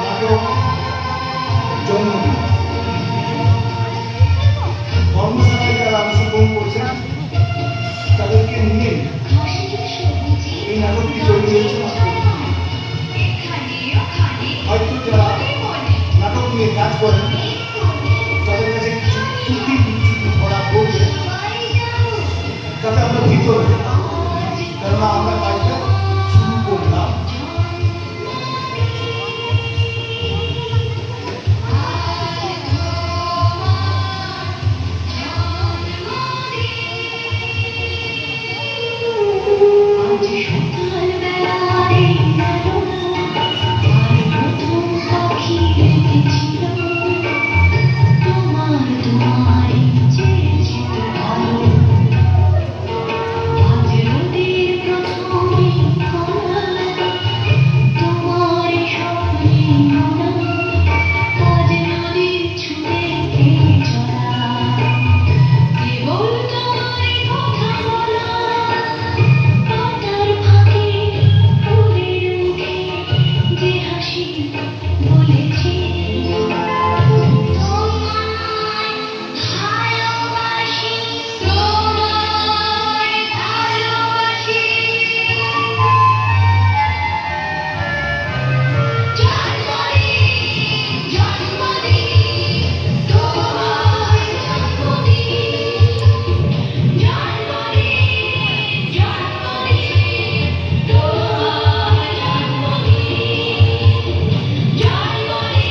নাটক জন্মদিন কর্মশালায় যারা অংশগ্রহণ করছেন তাদেরকে নিয়ে এই নাটকটি তৈরি হয়েছে। হয়তো যারা নাটক নিয়ে কাজ করেন তাদের কাছে কিছু ত্রুটি বিচ্যুতি ধরা পড়বে, তাতে আমরা ভিতরে, কেননা আমরা কাজটা শুরু করলাম। সকালবেলা